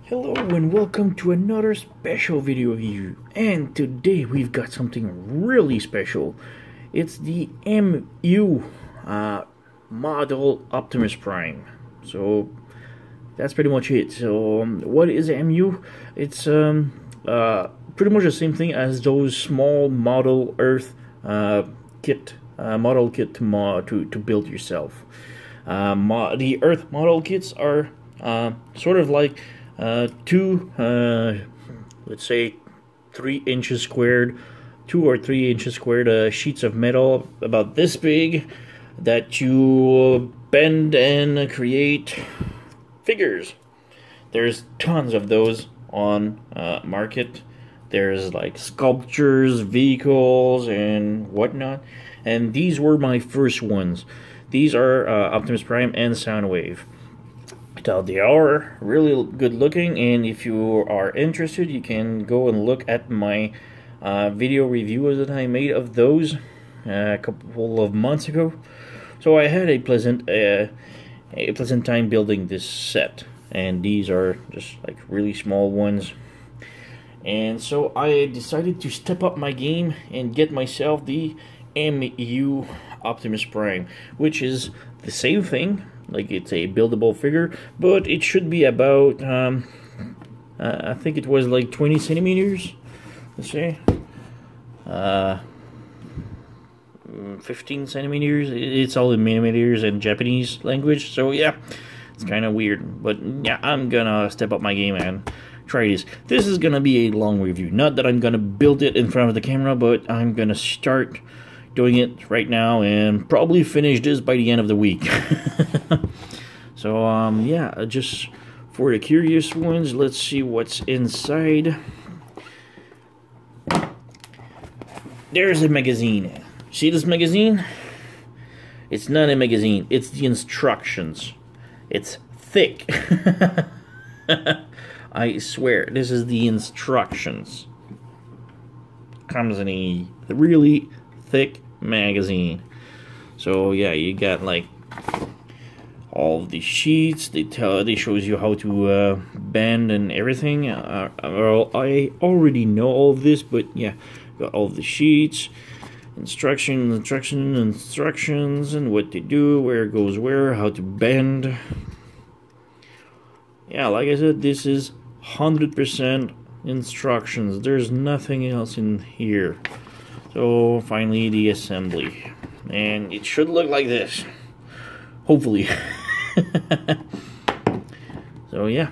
Hello and welcome to another special video review, and today we've got something really special. It's the MU model Optimus Prime. So that's pretty much it. So what is a MU? It's pretty much the same thing as those small model Earth model kit to build yourself. The Earth model kits are sort of like two, let's say 3 inches squared, 2 or 3 inches squared sheets of metal about this big that you bend and create figures. There's tons of those on market. There's like sculptures, vehicles, and whatnot. And these were my first ones. These are Optimus Prime and Soundwave. They are really good looking, and if you are interested, you can go and look at my video review that I made of those a couple of months ago. So I had a pleasant time building this set, and these are just like really small ones. And so I decided to step up my game and get myself the MU Optimus Prime, which is the same thing. Like, it's a buildable figure, but it should be about, I think it was like 20 centimeters, let's say, 15 centimeters, it's all in millimeters in Japanese language, so yeah, it's kind of weird, but yeah, I'm gonna step up my game and try this. This is gonna be a long review, not that I'm gonna build it in front of the camera, but I'm gonna start doing it right now and probably finish this by the end of the week. So yeah, just for the curious ones, let's see what's inside. There's a magazine. See this magazine? It's not a magazine, it's the instructions. It's thick. I swear, this is the instructions. Comes in a really thick magazine. So yeah, you got like all of the sheets. They shows you how to bend and everything. I already know all of this, but yeah, got all of the sheets, instructions, and what to do, where it goes where, how to bend. Yeah, like I said, this is 100% instructions. There's nothing else in here. So finally, the assembly, and it should look like this, hopefully. So yeah,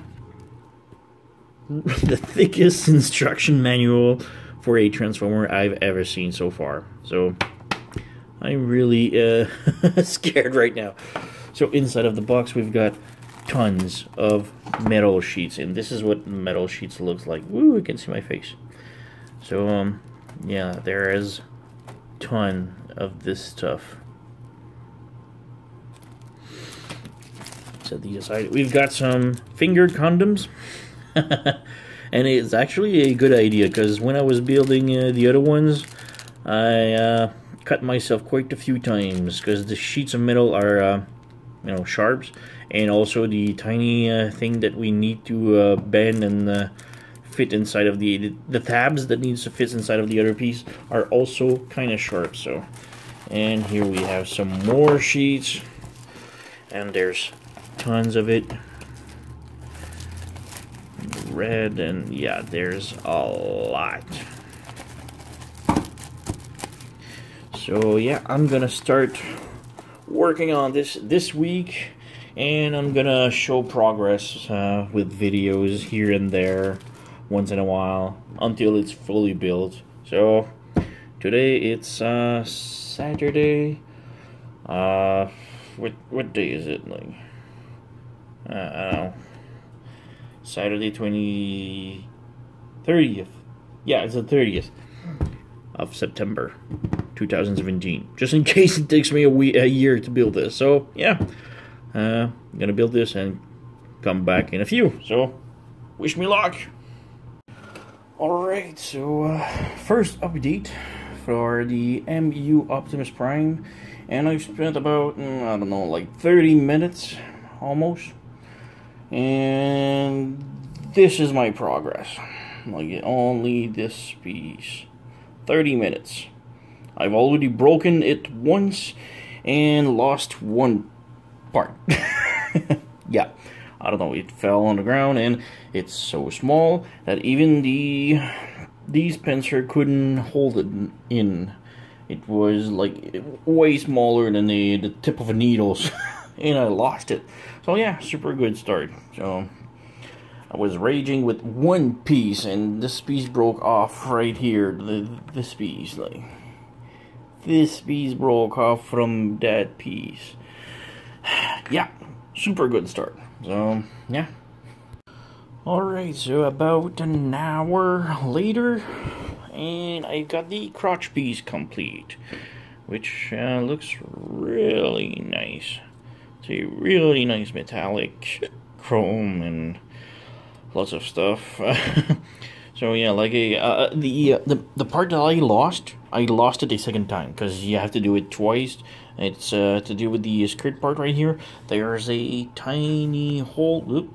the thickest instruction manual for a Transformer I've ever seen so far. So I'm really scared right now. So inside of the box, we've got tons of metal sheets, and this is what metal sheets looks like. Woo, you can see my face. So yeah, there is a ton of this stuff. So the aside, we've got some finger condoms, and it's actually a good idea, because when I was building the other ones, I cut myself quite a few times, because the sheets of metal are you know, sharps, and also the tiny thing that we need to bend and fit inside of the tabs that needs to fit inside of the other piece are also kind of sharp. So, and here we have some more sheets, and there's tons of it, red, and yeah, there's a lot. So yeah, I'm gonna start working on this week, and I'm gonna show progress with videos here and there once in a while until it's fully built. So today it's Saturday. What day is it? Like, I don't know. Saturday 30th. Yeah, it's the 30th of September 2017. Just in case it takes me a year to build this. So yeah, I'm gonna build this and come back in a few. So wish me luck. Alright, so first update for the MU Optimus Prime, and I've spent about, I don't know, like 30 minutes almost, and this is my progress. Like, only this piece. 30 minutes. I've already broken it once and lost one part. Yeah, I don't know, it fell on the ground and it's so small that even the dispenser couldn't hold it in. It was like way smaller than the tip of a needle, and I lost it. So yeah, super good start. So I was raging with one piece, and this piece broke off right here. This piece, like this piece broke off from that piece. Yeah, super good start. So yeah. Alright, so about an hour later, and I got the crotch piece complete, which looks really nice. It's a really nice metallic chrome and lots of stuff. So yeah, like the part that I lost it a second time because you have to do it twice. It's to do with the skirt part right here. There's a tiny hole. Oop.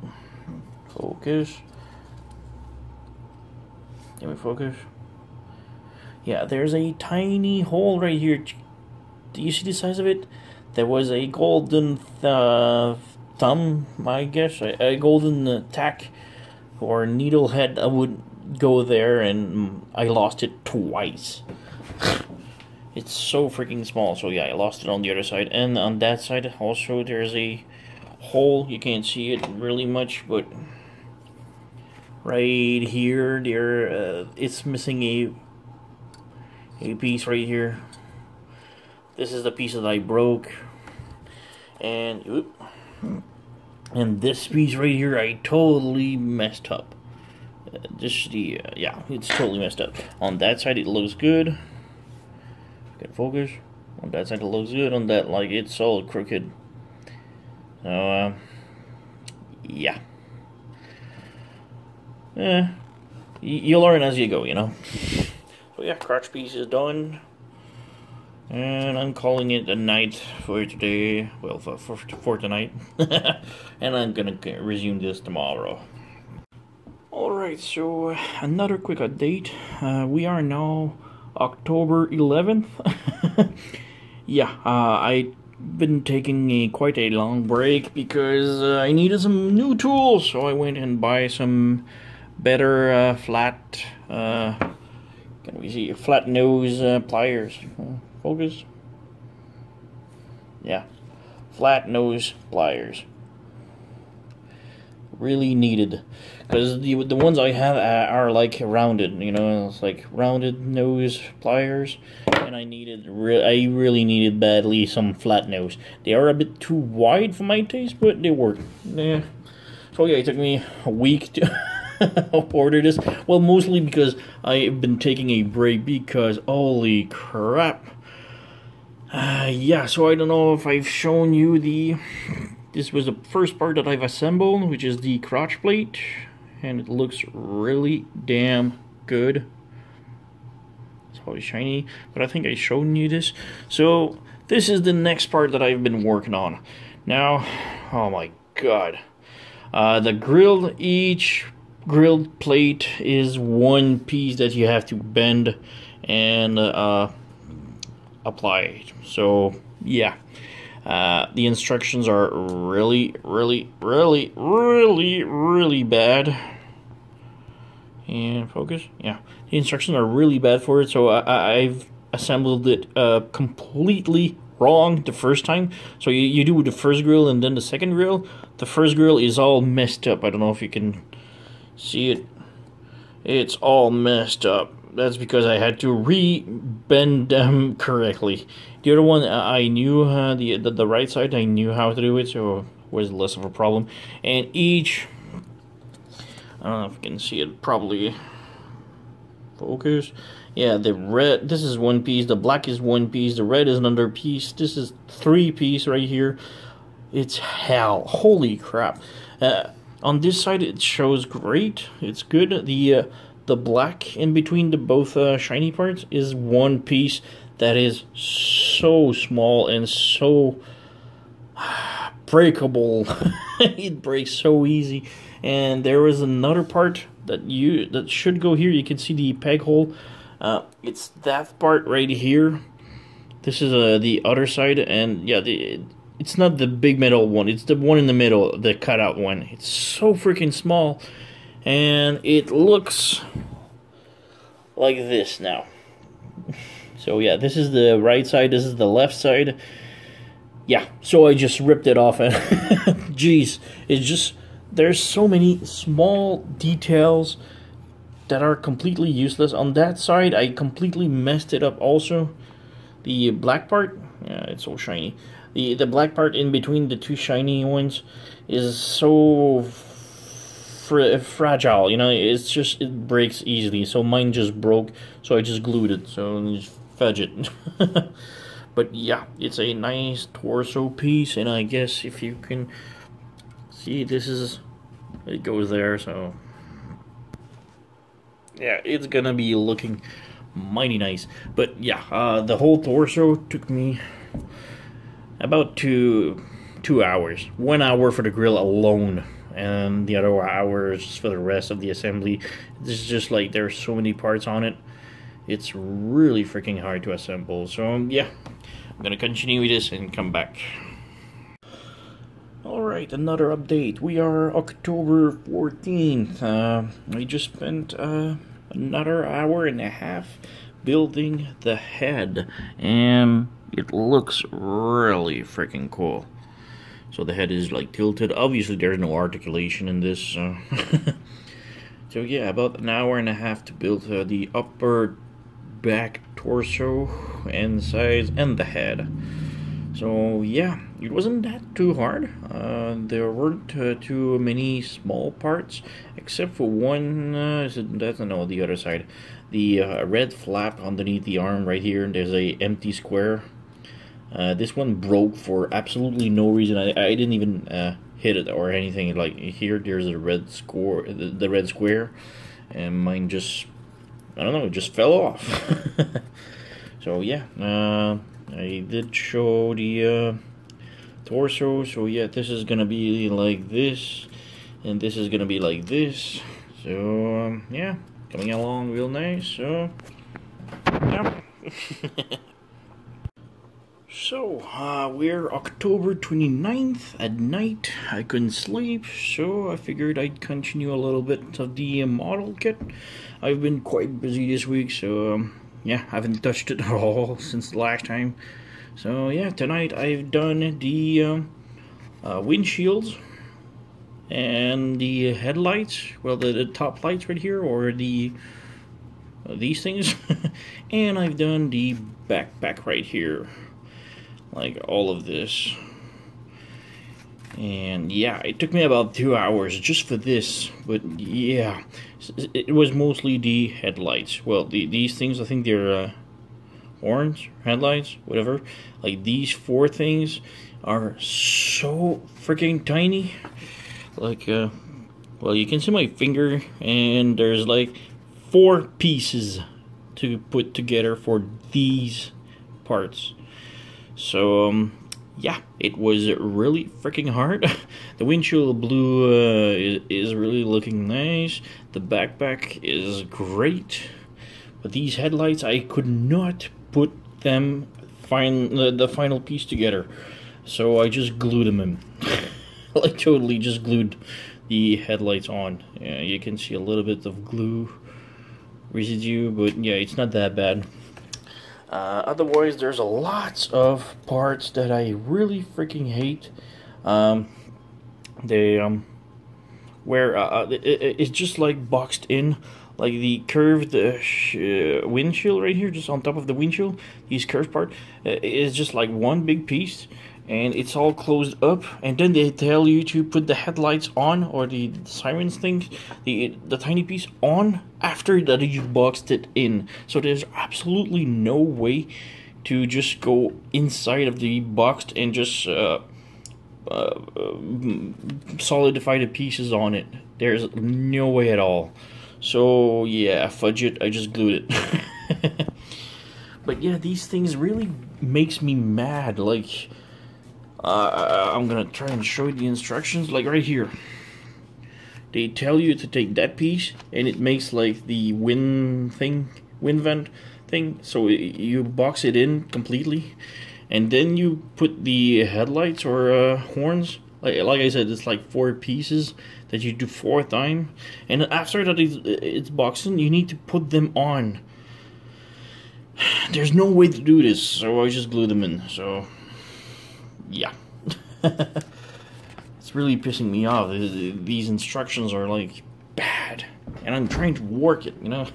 Focus. Can we focus? Yeah, there's a tiny hole right here. Do you see the size of it? There was a golden thumb, I guess, a golden tack or needle head. I would go there, and I lost it twice. It's so freaking small. So yeah, I lost it on the other side, and on that side also there's a hole. You can't see it really much, but right here, there, it's missing a piece right here. This is the piece that I broke, and this piece right here I totally messed up. Yeah, it's totally messed up. On that side it looks good. Can focus. On that side it looks good. On that, like, it's all crooked. So yeah. You learn as you go, you know. So yeah, crotch piece is done, and I'm calling it a night for today. Well, for tonight, and I'm gonna resume this tomorrow. Alright, so another quick update. We are now October 11th. Yeah, I've been taking quite a long break because I needed some new tools, so I went and buy some better flat, can we see, flat nose pliers. Focus. Yeah, flat nose pliers. Really needed, because the ones I have are like rounded, you know, it's like rounded nose pliers, and I really needed badly some flat nose. They are a bit too wide for my taste, but they work. Yeah. So yeah, it took me a week to order this. Well, mostly because I've been taking a break because holy crap. Yeah, so I don't know if I've shown you this was the first part that I've assembled, which is the crotch plate, and it looks really damn good. It's always shiny, but I think I've shown you this. So this is the next part that I've been working on. Now, oh my god. Each grilled plate is one piece that you have to bend and apply. So yeah, the instructions are really bad. And focus. Yeah, the instructions are really bad for it. So I've assembled it completely wrong the first time. So you do the first grill and then the second grill. The first grill is all messed up. I don't know if you can see it. It's all messed up. That's because I had to re-bend them correctly. The other one, I knew the right side. I knew how to do it, so it was less of a problem. And each, I don't know if you can see it properly. Focus. Yeah, the red. This is one piece. The black is one piece. The red is another piece. This is 3 piece right here. It's hell. Holy crap. On this side, it shows great. It's good. The black in between the both shiny parts is one piece that is so small and so breakable. It breaks so easy, And there was another part that should go here. You can see the peg hole. It's that part right here. This is the other side, and yeah, it's not the big metal one. It's the one in the middle, the cutout one. It's so freaking small, and it looks like this now. So yeah, this is the right side. This is the left side. Yeah, so I just ripped it off, and jeez, it's just there's so many small details that are completely useless. On that side, I completely messed it up also. The black part, yeah, it's so shiny. The black part in between the two shiny ones is so fragile, you know, it breaks easily. So mine just broke, so I just glued it, so just fudge it. But yeah, it's a nice torso piece, and I guess if you can see, it goes there, so yeah, it's gonna be looking mighty nice. But yeah, the whole torso took me about two hours. 1 hour for the grill alone, and the other hours for the rest of the assembly. This is just like there's so many parts on it. It's really freaking hard to assemble. So yeah, I'm gonna continue with this and come back. Alright, another update. We are October 14th. I just spent another hour and a half building the head, and it looks really freaking cool. So the head is like tilted. Obviously there's no articulation in this, so so yeah, about an hour and a half to build the upper back torso and sides and the head. So yeah, it wasn't that too hard. There weren't too many small parts, except for one. The other side, the red flap underneath the arm right here. There's a empty square. This one broke for absolutely no reason. I didn't even hit it or anything. Like here, there's a red score, the red square, and mine just, I don't know, it just fell off. So yeah, I did show the torso. So yeah, this is gonna be like this, and this is gonna be like this. So yeah, coming along real nice. So yeah. So we're October 29th at night. I couldn't sleep, so I figured I'd continue a little bit of the model kit. I've been quite busy this week, so yeah, I haven't touched it at all since the last time. So yeah, tonight I've done the windshields and the headlights. Well, the top lights right here, or the these things, and I've done the backpack right here, like all of this. And yeah, it took me about 2 hours just for this, but yeah, it was mostly the headlights. Well, these things, I think they're orange headlights, whatever. Like these 4 things are so freaking tiny. Like well, you can see my finger, and there's like 4 pieces to put together for these parts. So yeah, it was really freaking hard. The windshield blue is really looking nice. The backpack is great, but these headlights, I could not put them the final piece together, so I just glued them in. Like totally just glued the headlights on. Yeah, you can see a little bit of glue residue, but yeah, it's not that bad. Otherwise, there's a lots of parts that I really freaking hate. It's just like boxed in, like the curved windshield right here, just on top of the windshield. These curved part is just like one big piece, and it's all closed up. And then they tell you to put the headlights on, or the sirens things, the tiny piece on after that you've boxed it in. So there's absolutely no way to just go inside of the box and just solidify the pieces on it. There's no way at all. So yeah, fudge it, I just glued it. But yeah, these things really makes me mad. Like I'm gonna try and show you the instructions, like right here. they tell you to take that piece, and it makes like the wind vent thing. So you box it in completely, and then you put the headlights or horns. Like I said, it's like 4 pieces that you do 4 times, and after that it's boxed in, you need to put them on. There's no way to do this, so I just glue them in. So yeah. It's really pissing me off. These instructions are like bad, and I'm trying to work it, you know.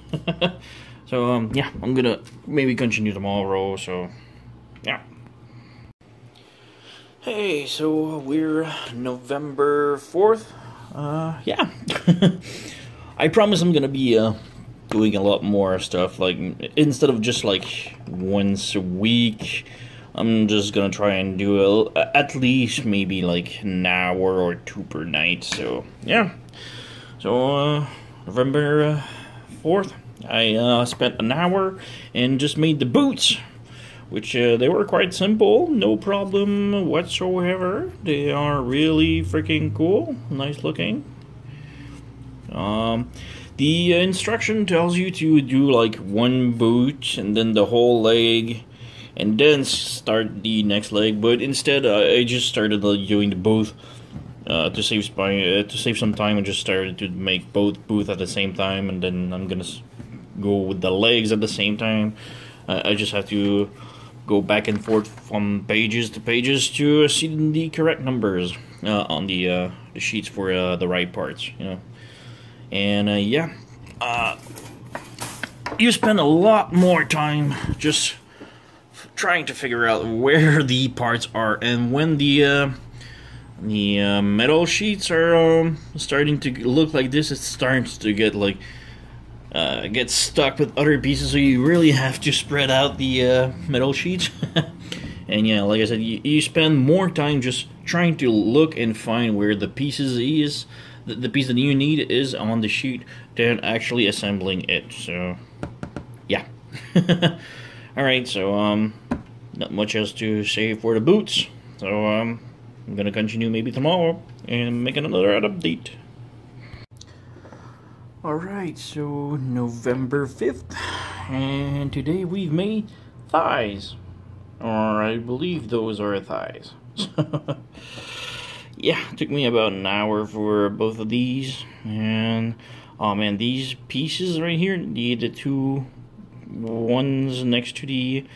So yeah, I'm gonna maybe continue tomorrow. So yeah. Hey, so we're November 4th. Yeah. I promise I'm gonna be doing a lot more stuff. Like, instead of just like once a week, I'm just gonna try and do at least maybe like an hour or 2 per night. So yeah. So November 4th, I spent an hour and just made the boots, which they were quite simple, no problem whatsoever. They are really freaking cool, nice looking. The instruction tells you to do like 1 boot and then the whole leg, and then start the next leg. But instead, I just started doing the both to save some time, and just started to make both at the same time. And then I'm gonna go with the legs at the same time. I just have to go back and forth from pages to pages to see the correct numbers on the sheets for the right parts, you know. And yeah, you spend a lot more time just trying to figure out where the parts are, and when the metal sheets are starting to look like this, it starts to get like get stuck with other pieces, so you really have to spread out the metal sheets. And yeah, like I said, you spend more time just trying to look and find where the pieces is, the piece that you need is on the sheet, than actually assembling it. So yeah. Alright, so not much else to say for the boots. So I'm gonna continue maybe tomorrow and make another update. Alright, so November 5th, and today we've made thighs. Or I believe those are thighs. Yeah, it took me about an hour for both of these. And oh man, these pieces right here, the 2 ones next to the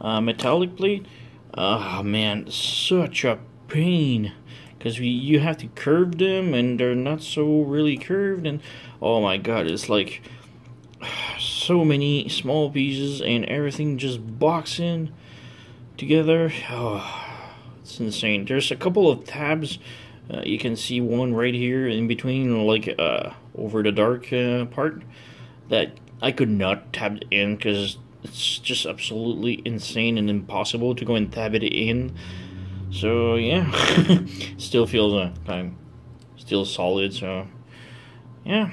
metallic plate, oh man, such a pain, because you have to curve them, and they're not so really curved, and oh my god, it's like so many small pieces and everything just boxed in together. Oh, it's insane. There's a couple of tabs. You can see one right here in between, like over the dark part, that I could not tab in because it's just absolutely insane and impossible to go and tab it in. So yeah, still feels I'm still solid. So yeah.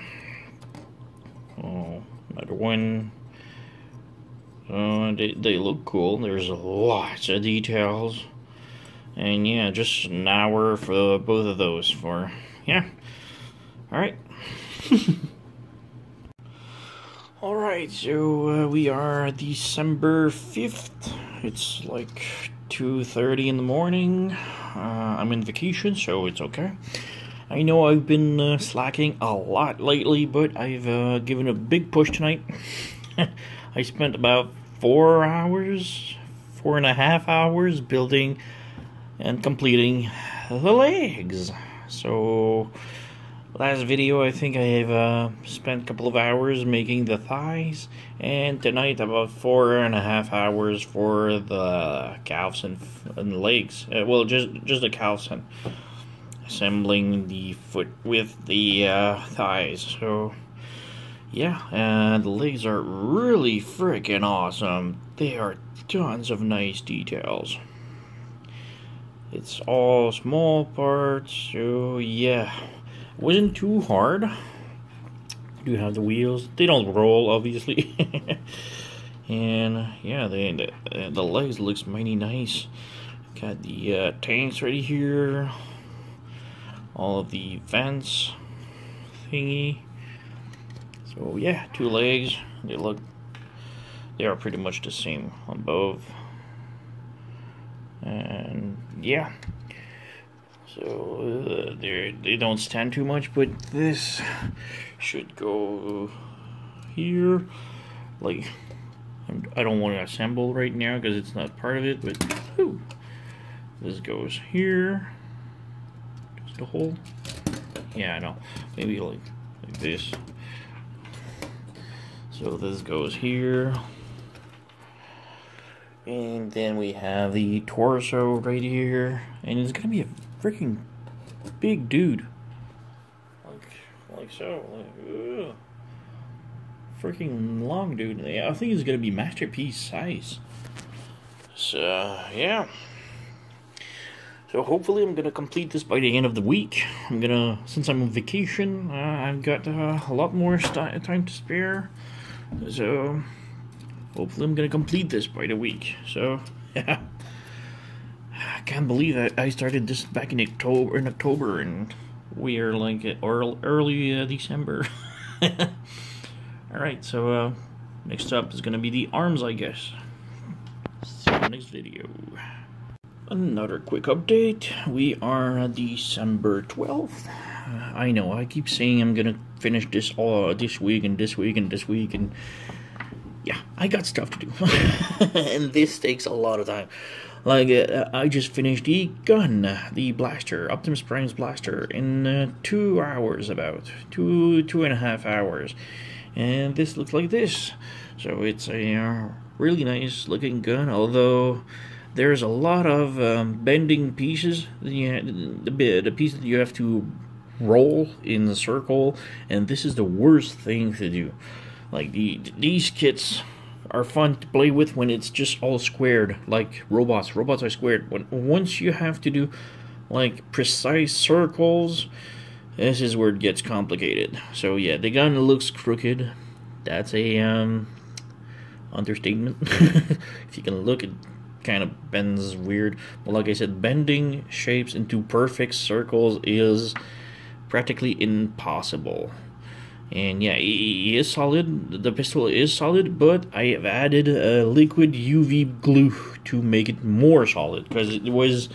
Oh, another one. They look cool. There's lots of details. And yeah, just an hour for both of those. For yeah. Alright. Alright, so we are December 5th. It's like 2:30 in the morning. I'm in vacation, so it's okay. I know I've been slacking a lot lately, but I've given a big push tonight. I spent about 4.5 hours building and completing the legs. So last video, I think I have spent a couple of hours making the thighs, and tonight about 4.5 hours for the calves and legs. Well, just the calves and assembling the foot with the thighs. So yeah, the legs are really freaking awesome. They are tons of nice details. It's all small parts, so yeah, it wasn't too hard. You have the wheels. They don't roll, obviously. And yeah, the legs looks mighty nice. Got the tanks right here. All of the vents thingy. So yeah, 2 legs. They are pretty much the same on both. And yeah, so they don't stand too much, but this should go here. Like, I don't want to assemble right now because it's not part of it, but whew, this goes here. Just a hole. Yeah, I know. Maybe like this. So this goes here. And then we have the torso right here. And it's gonna be a freaking big dude. Like so. Like, ugh. Freaking long dude. I think it's gonna be Masterpiece size. So yeah. So hopefully I'm gonna complete this by the end of the week. Since I'm on vacation, I've got a lot more time to spare. So hopefully I'm gonna complete this by the week. So yeah. I can't believe that I started this back in October, and we are like early December. Alright, so next up is gonna be the arms, I guess. See you in the next video. Another quick update. We are December 12th. I know, I keep saying I'm gonna finish this all this week and this week and this week, and yeah, I got stuff to do. And this takes a lot of time. Like, I just finished the gun, the blaster, Optimus Prime's blaster, in 2 hours, about 2.5 hours. And this looks like this. So it's a really nice looking gun, although there's a lot of bending pieces. The pieces that you have to roll in the circle, and this is the worst thing to do. Like, these kits are fun to play with when it's just all squared, like robots. Robots are squared. Once you have to do like precise circles, this is where it gets complicated. So yeah, the gun looks crooked. That's a understatement. If you can look, it kind of bends weird. But like I said, bending shapes into perfect circles is practically impossible. And yeah, it is solid. The pistol is solid, but I have added liquid UV glue to make it more solid, because it was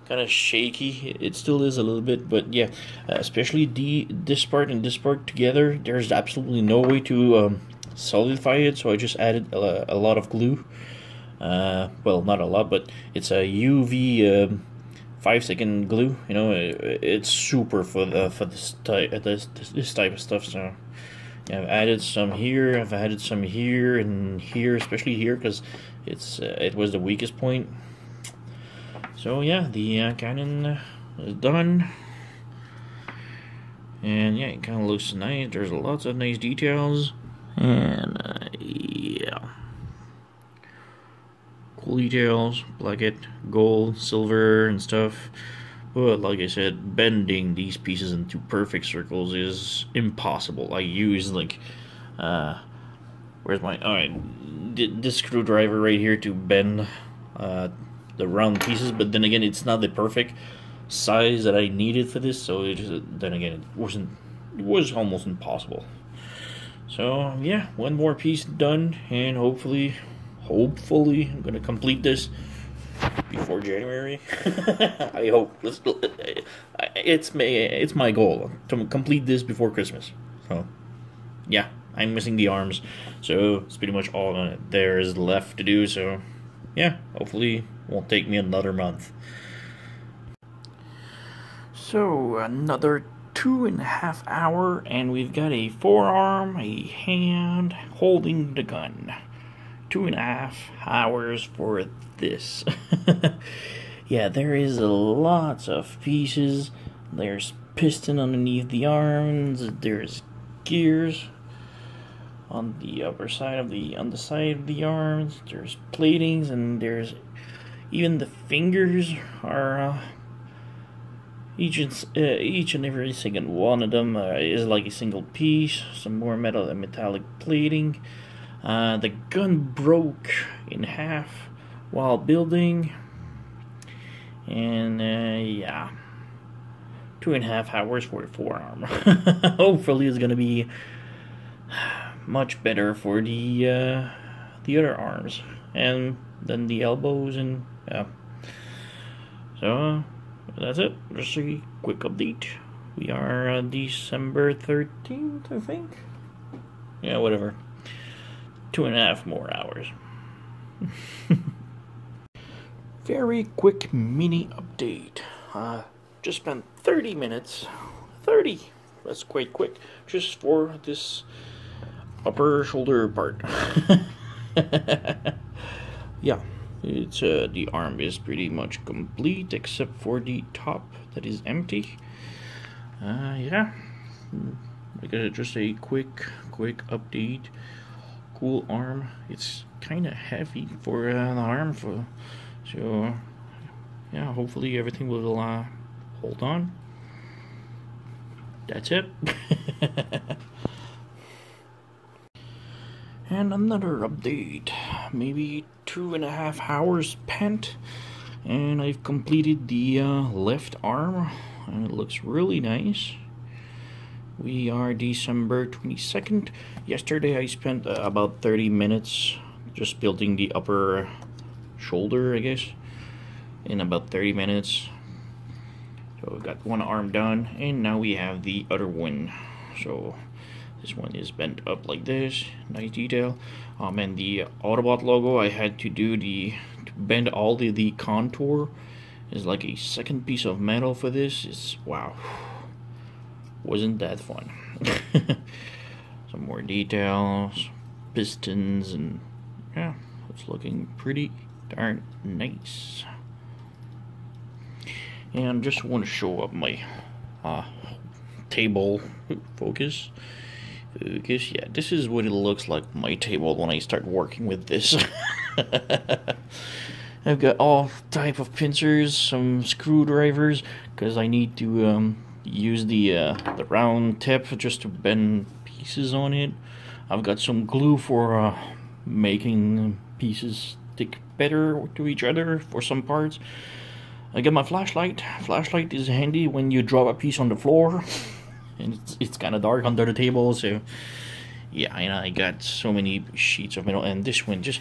kind of shaky. It still is a little bit, but yeah, especially this part and this part together, there's absolutely no way to solidify it, so I just added a lot of glue. Well, not a lot, but it's a UV 5-second glue. You know, it's super for this type of stuff. So yeah, I've added some here, I've added some here and here, especially here, because it was the weakest point. So yeah, the cannon is done, and yeah, it kind of looks nice. There's lots of nice details, and yeah, cool details, placket, gold, silver, and stuff. But like I said, bending these pieces into perfect circles is impossible. I use like, where's my, alright, this screwdriver right here to bend the round pieces, but then again, it's not the perfect size that I needed for this, so then again, it was almost impossible. So yeah, one more piece done, and hopefully I'm gonna complete this before January. I hope. It's my goal to complete this before Christmas. So yeah, I'm missing the arms, so it's pretty much all there is left to do. So yeah, hopefully it won't take me another month. So another 2.5 hours, and we've got a forearm, a hand holding the gun. 2.5 hours for this. Yeah, there is lots of pieces. There's piston underneath the arms. There's gears on the upper side of the side of the arms. There's platings, and there's even the fingers are each and every second one of them is like a single piece. Some more metallic plating. The gun broke in half while building, and yeah, 2.5 hours for the forearm. Hopefully it's gonna be much better for the other arms, and then the elbows, and yeah. So that's it. Just a quick update. We are December 13th, I think. Yeah, whatever. 2.5 more hours. Very quick mini update. Just spent 30 minutes. 30. That's quite quick. Just for this upper shoulder part. Yeah, it's the arm is pretty much complete except for the top that is empty. Yeah, I got just a quick update. Cool arm. It's kind of heavy for an arm, so yeah. Hopefully everything will hold on. That's it. And another update. Maybe 2.5 hours spent, and I've completed the left arm, and it looks really nice. We are December 22nd. Yesterday I spent about 30 minutes just building the upper shoulder, I guess, in about 30 minutes. So we got one arm done, and now we have the other one. So this one is bent up like this, nice detail. And the Autobot logo, I had to do to bend all the contour. Is like a second piece of metal for this. It's wow, wasn't that fun. Some more details, pistons, and yeah, it's looking pretty darn nice. And just want to show up my table. Focus. Yeah, this is what it looks like, my table, when I start working with this. I've got all type of pincers, some screwdrivers, because I need to use the round tip just to bend pieces on it. I've got some glue for making pieces stick better to each other for some parts. I got my flashlight. Flashlight is handy when you drop a piece on the floor. And it's kind of dark under the table, so yeah, and I got so many sheets of metal, and this one just,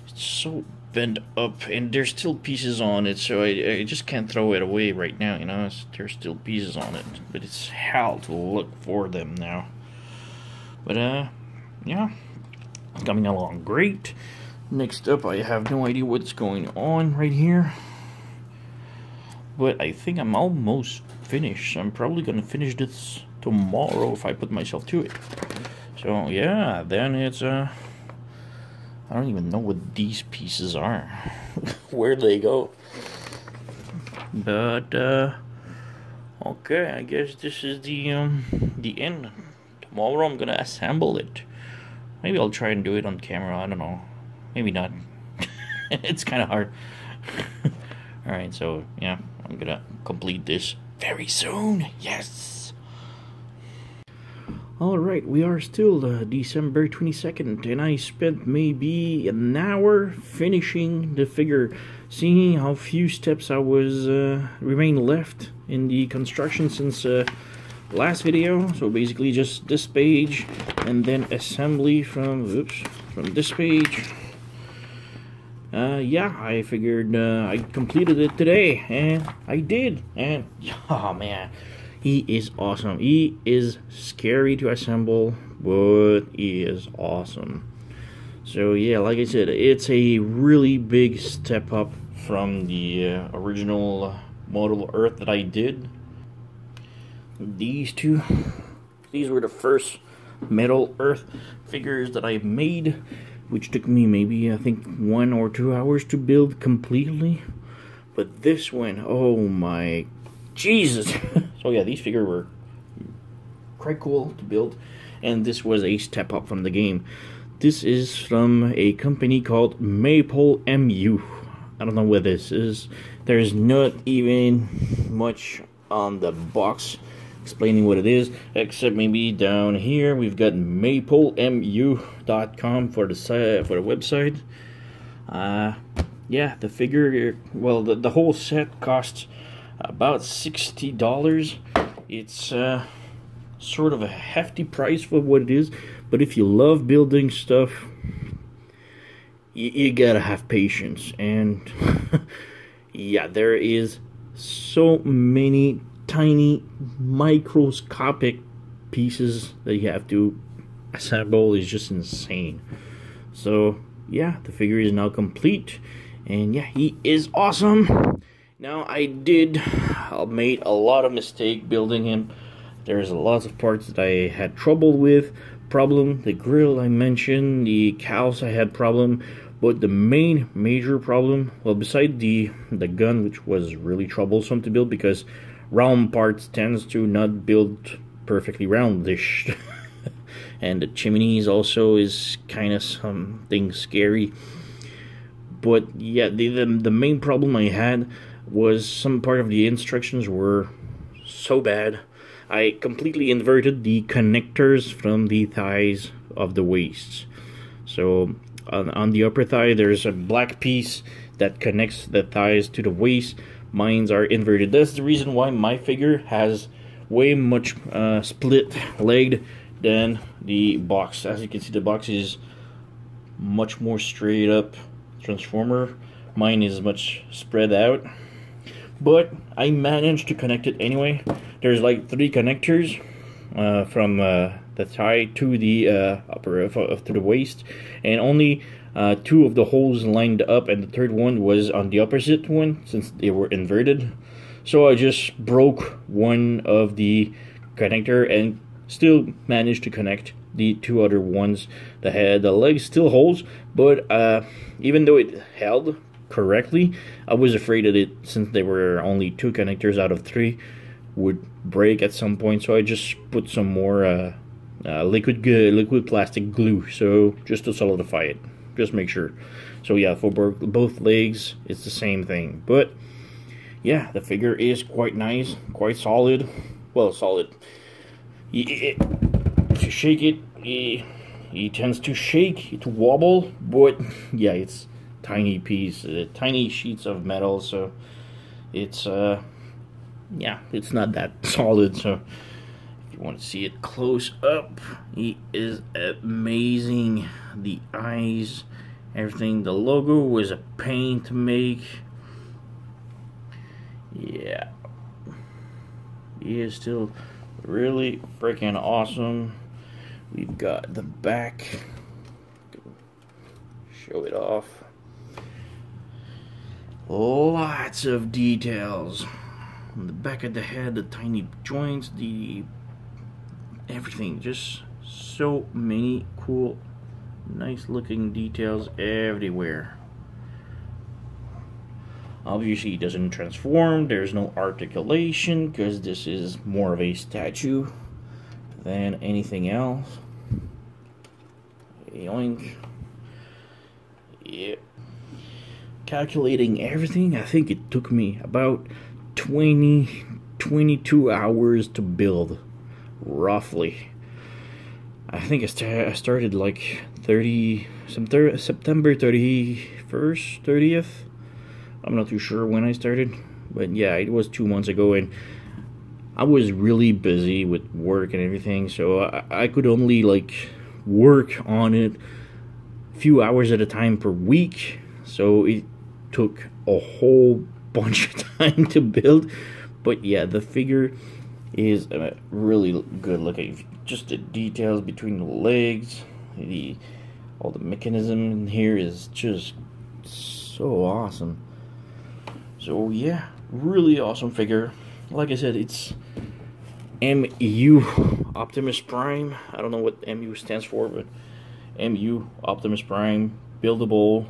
it's so bent up, and there's still pieces on it, so I just can't throw it away right now, you know. There's still pieces on it, but it's hell to look for them now. But yeah, it's coming along great. Next up, I have no idea what's going on right here, but I think I'm almost finished. I'm probably gonna finish this tomorrow if I put myself to it. So yeah, then it's I don't even know what these pieces are. Where they go. But okay, I guess this is the end. Tomorrow I'm gonna assemble it. Maybe I'll try and do it on camera, I don't know. Maybe not. It's kinda hard. Alright, so yeah, I'm gonna complete this very soon. Yes. Alright, we are still December 22nd, and I spent maybe an hour finishing the figure, seeing how few steps I was remain left in the construction since last video. So basically just this page, and then assembly from this page. Yeah, I figured I completed it today, and I did, and oh man, he is awesome. He is scary to assemble, but he is awesome. So yeah, like I said, it's a really big step up from the original model Earth that I did. These were the first metal Earth figures that I made, which took me maybe, I think, 1 or 2 hours to build completely. But this one, oh my Jesus. So yeah, these figures were quite cool to build, and this was a step up from the game. This is from a company called Maple MU. I don't know what this is. There's not even much on the box explaining what it is, except maybe down here we've got maplemu.com for the website. Yeah, the figure, well, the whole set costs about $60. It's sort of a hefty price for what it is, but if you love building stuff, you gotta have patience. And yeah, there is so many tiny microscopic pieces that you have to assemble. Is just insane. So yeah, the figure is now complete, and yeah, he is awesome. Now I made a lot of mistake building him. There's lots of parts that I had trouble with. The grill I mentioned, the cows I had problem, but the major problem, well, beside the gun, which was really troublesome to build because round parts tends to not build perfectly roundish. And the chimneys also is kind of something scary. But yeah, the main problem I had was some part of the instructions were so bad. I completely inverted the connectors from the thighs of the waists. So on the upper thigh there's a black piece that connects the thighs to the waist. Mines are inverted. That's the reason why my figure has way much split legged than the box. As you can see, the box is much more straight up transformer. Mine is much spread out, but I managed to connect it anyway. There's like 3 connectors from the thigh to the upper to the waist, and only 2 of the holes lined up, and the third one was on the opposite one since they were inverted. So I just broke one of the connector and still managed to connect the 2 other ones. The leg still holds, but even though it held correctly, I was afraid that it, since there were only 2 connectors out of 3, would break at some point. So I just put some more liquid plastic glue, so just to solidify it, just make sure. So yeah, for both legs it's the same thing. But yeah, the figure is quite nice, quite solid. Well, solid. If you shake it, he tends to shake, to wobble, but yeah, it's tiny piece, tiny sheets of metal, so it's yeah, it's not that solid. So if you want to see it close up, he is amazing. The eyes, everything. The logo was a pain to make. Yeah, he is still really freaking awesome. We've got the back, show it off. Lots of details on the back of the head, the tiny joints, the everything, just so many cool, nice looking details everywhere. Obviously, it doesn't transform. There's no articulation because this is more of a statue than anything else. Yoink. Yeah. Calculating everything, I think it took me about 22 hours to build, roughly. I think I started like September 31st, 30th. I'm not too sure when I started, but yeah, it was 2 months ago, and I was really busy with work and everything, so I could only like work on it a few hours at a time per week, so it took a whole bunch of time to build. But yeah, the figure is really good looking. Just the details between the legs, all the mechanism in here is just so awesome. So yeah, really awesome figure. Like I said, it's MU Optimus Prime. I don't know what MU stands for, but MU Optimus Prime, buildable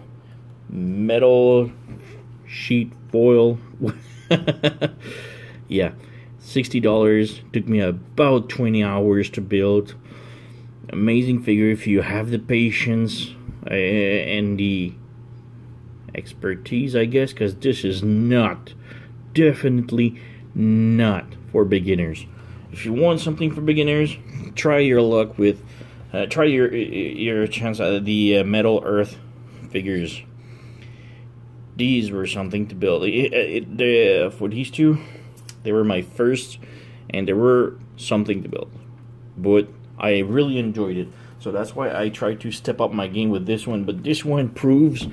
metal sheet foil. Yeah, $60. Took me about 20 hours to build. Amazing figure if you have the patience and the expertise, I guess, because this is definitely not for beginners. If you want something for beginners, try your luck with try your chance at the Metal Earth figures. These were something to build. For these two, They were my first, and they were something to build. But I really enjoyed it. So that's why I tried to step up my game with this one. But this one proves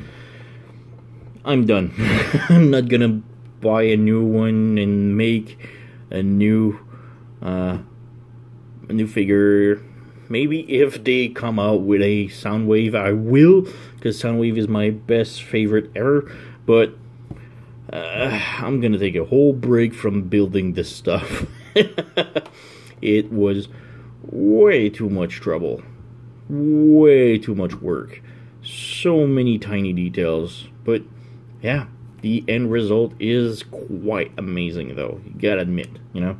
I'm done. I'm not gonna buy a new one and make a new figure. Maybe if they come out with a Soundwave, I will, because Soundwave is my best favorite ever. But I'm gonna take a whole break from building this stuff. It was way too much trouble, way too much work, so many tiny details. But yeah, the end result is quite amazing, though, you gotta admit, you know.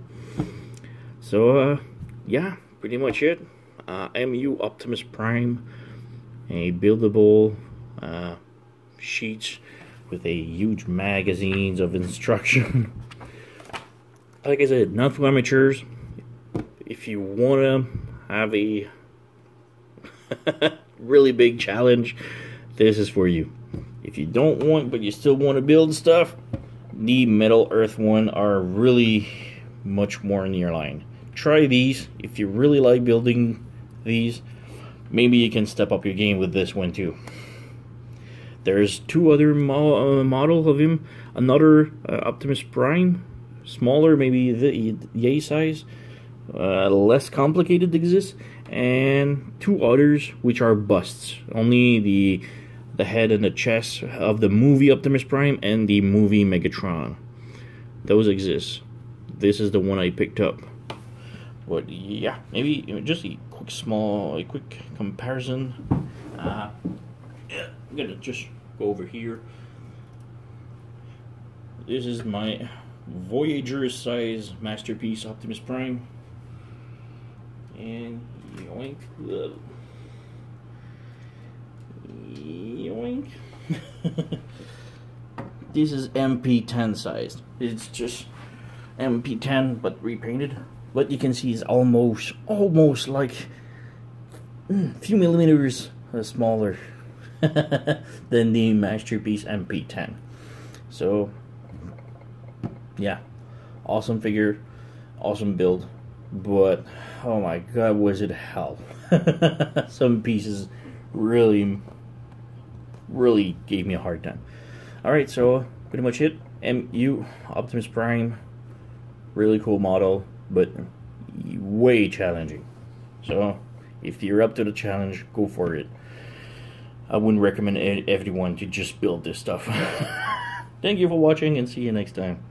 So yeah, pretty much it. MU Optimus Prime, a buildable sheets with a huge magazines of instruction. Like I said, not for amateurs. If you want to have a really big challenge, this is for you. If you don't want, but you still want to build stuff, the Metal Earth one are really much more in your line. Try these. If you really like building these, maybe you can step up your game with this one too. There's two other models of him. Another Optimus Prime, smaller, maybe the yay size, less complicated exists, and two others which are busts. Only the head and the chest of the movie Optimus Prime and the movie Megatron. Those exist. This is the one I picked up. But yeah, maybe just a quick comparison. Yeah, I'm gonna just go over here. This is my Voyager size Masterpiece Optimus Prime. And yoink. Yoink. This is MP-10 sized. It's just MP-10 but repainted. But you can see it's almost like a few millimeters smaller than the Masterpiece MP-10. So yeah, awesome figure, awesome build, but oh my god, was it hell. Some pieces really gave me a hard time. Alright, so pretty much it. MU Optimus Prime, really cool model, but way challenging. So if you're up to the challenge, go for it. I wouldn't recommend everyone to just build this stuff. Thank you for watching, and see you next time.